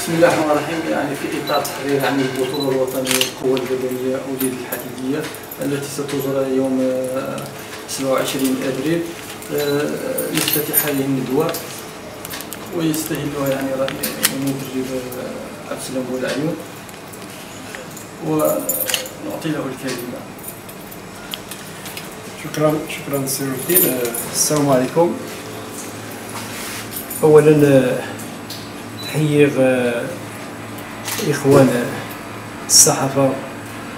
بسم الله الرحمن الرحيم. يعني في اطار تحضير عن البطوله الوطنيه للقوى البدنيه اوليد الحديديه التي ستجرى يوم 27 ابريل، يفتتح هذه الندوه ويستهلها يعني المدرب عبد السلام بولعيون، ونعطي له الكلمه. شكرا سي الدين. السلام عليكم. اولا تحية اخوان الصحافه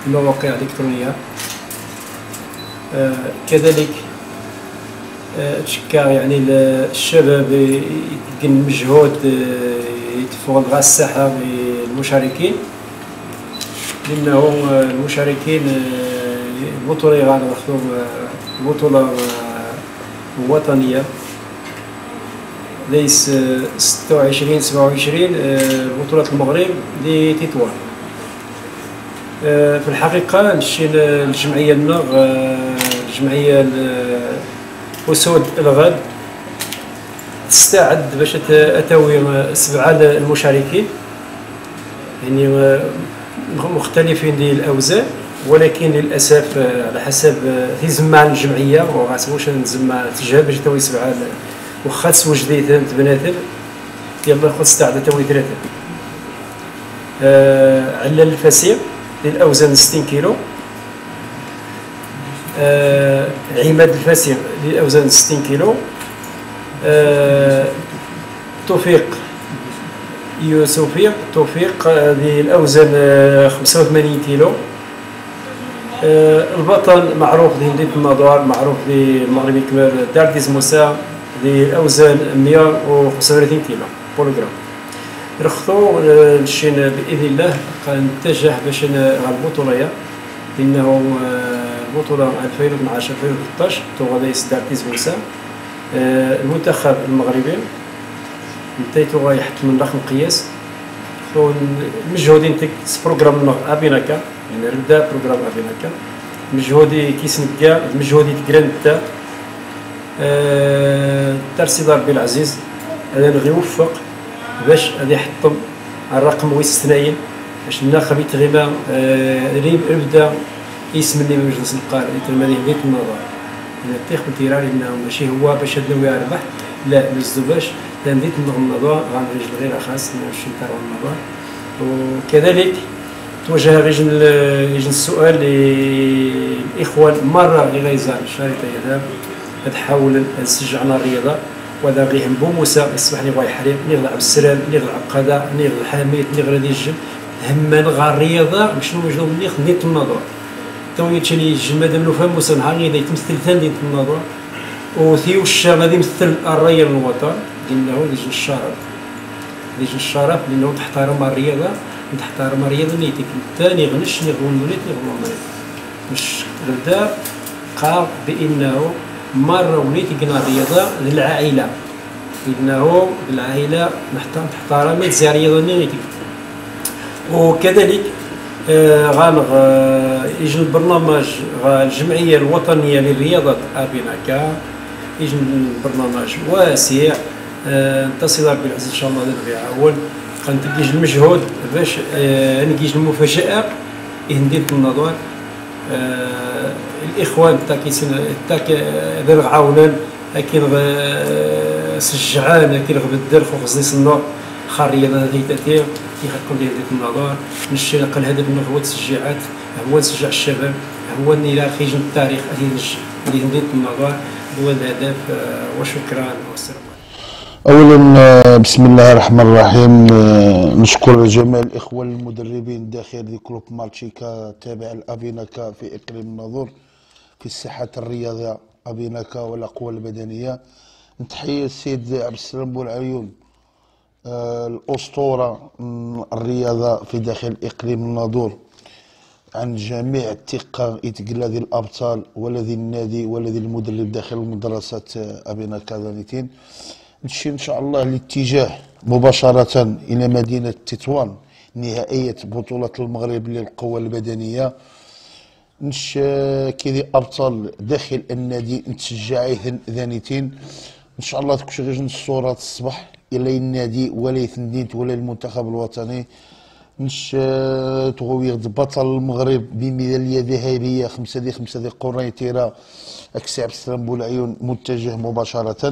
المواقع الالكترونيه، كذلك تشكر يعني الشباب يدير مجهود يتفوق مع الساحه بالمشاركين، لانه المشاركين البطوله غناخذوا بطوله وطنيه ليس 26 27 بطولة المغرب لتطوان. في الحقيقة نمشي للجمعية النغ، الجمعية أسود الغد تستعد باش تأوي 7 المشاركين، يعني مختلفين ديال الأوزان، ولكن للأسف على حسب تيزمع الجمعية وغاتموش نزمع تجهب باش تأوي 7 وخا تسوجدي ثلاث بناتر يلا خد استعدى توي 3. علال الفسيق للاوزان 60 كيلو، عماد الفسيق للاوزان 60 كيلو، توفيق توفيق للاوزان 85 كيلو. البطل معروف لمدينة النضوار، معروف للمغربي كبير دار ديز موسى لأوزان 135 كيلو بولوغرام. رخصو نشين بإذن الله نتجه باش البطولة، لأنه البطولة 2012 تغاديس دار ديز موسى. المنتخب المغربي نتايتو غايحط من رقم قياس المجهودين بروغرام ابيناكا، يعني نبدا بروغرام ابيناكا مجهودي كيسنكا مجهودي تكرنتا ترسي ربي العزيز هذا غيوفق باش غادي يحطم الرقم واستثنائي باش الناخب يتغيما يبدا اسم اللي مجلس القارئ اللي تلماني بيت النظر انا تيخ بالتيراري انه ماشي هو باش هدنو يربح، لا باش نديت النظر غنرجل غير خاص نمشي نتاع النظر. وكذلك توجه غيجن السؤال للاخوان مره غير غيزال الشريطه هذا تحاول نسجعنا الرياضه، وهذا غيهم بوموسى يصبح لي بغا يحريق نغلع بالسلام نغلع القضاء نغلع الحميد نغلع ديال الجن هما نغا الرياضه باش نوجدو منيخ نيت النظر تو يتشلي الجماد منو فموسى نهار غيدا يتمثل ثاني ديال النظر وثيو الشام غادي يمثل الريا الوطن لانه يجي الشرف لانه تحترم الرياضه تحترم الرياضه نيتك الثاني غنش نغول نوليت نغول مش غدا قال بانه مرة وليت قلنا الرياضة للعائلة، إنه العائلة تحترم الرياضة نيتي. وكذلك يجي البرنامج الجمعية الوطنية للرياضة أبيناكا، يجي برنامج واسع نتصل بالعزيز إن شاء الله نبي عاون غنتجي المجهود باش نجيج المفاجأة ندير النظر. الاخوان تاك دار عاونان اكيد سجعان اكيد بدر خصني النور خاريه هذه تاثير يحكم ديال النظر نشي نقل الهدف منه هو التشجيعات، هو نشجع الشباب، هو الى خيج التاريخ اللي ندير النظر هو الهدف. وشكرا والسلام. اولا بسم الله الرحمن الرحيم، نشكر جميع الاخوه المدربين داخل كلوب مالتشيكا تابع الابيناكا في اقليم الناظور في الساحه الرياضيه ابيناكا والقوى البدنيه. نتحيي السيد عبد السلام بولعيون الاسطوره الرياضه في داخل اقليم الناظور عن جميع الثقه يتقلا ذي الابطال والذي النادي والذي المدرب داخل المدرسات ابيناكا ذانيتين. نمشي ان شاء الله الاتجاه مباشره الى مدينه تطوان نهائيه بطوله المغرب للقوى البدنيه. كذي ابطال داخل النادي نتشجعيه ذانيتين ان شاء الله. تكون غير الصوره الصباح لا النادي ولا يثندينت ولا المنتخب الوطني. نش تغويغ بطل المغرب بميداليه ذهبيه 5 دي قريتيرا اكسي عبد السلام بولعيون متجه مباشره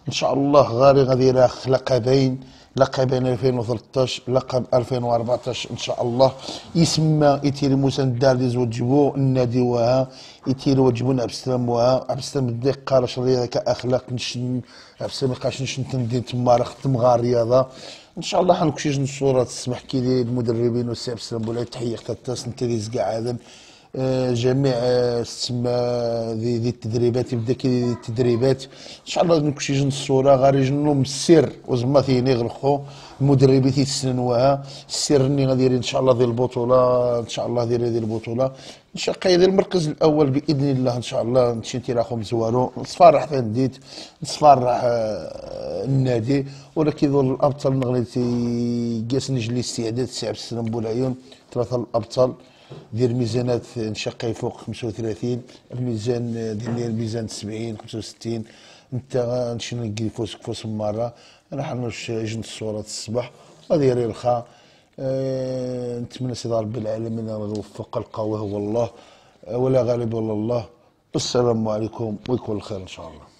ان شاء الله. غاري غادي يراخ لقبين 2013 لقب 2014 ان شاء الله. يسمى يتيري مساندار دي زوجبو النادي وها يتيري وجبون عبد السلام وها عبد السلام الديق قارش الرياضه كاخلاق نشن عبد السلام يقاش نشن تندين تما ختم غا الرياضه ان شاء الله. حنكشيج الصوره تسمح كي المدربين والسي عبد السلام بولاي تحيه تاس انت دي زكاع عادم جميع تسمى ذي التدريبات يبدا كي التدريبات ان شاء الله نكشيج الصوره غادي يجنوم السر وزما ثيني غلخو المدربين تيتسننوها السر اني غادي ان شاء الله ذي البطوله ان شاء الله ديال هذه البطوله ان شاء الله المركز الاول باذن الله ان شاء الله نمشي راخو مزوارو نصفرح تنديت نصفرح النادي ولكن ذول الابطال المغربي قاس نجلي استعداد سي عبد السلام بولعيون 3 الابطال دير ميزانات نشقي فوق 35 الميزان ديال الميزان 70 65 انت نمشي نلقي فوس مره راح نجن الصوره الصباح غادي يري الخا. نتمنى سيدي ربي العالمين يوفق القوي هو الله ولا غالب الا الله. السلام عليكم ويكون الخير ان شاء الله.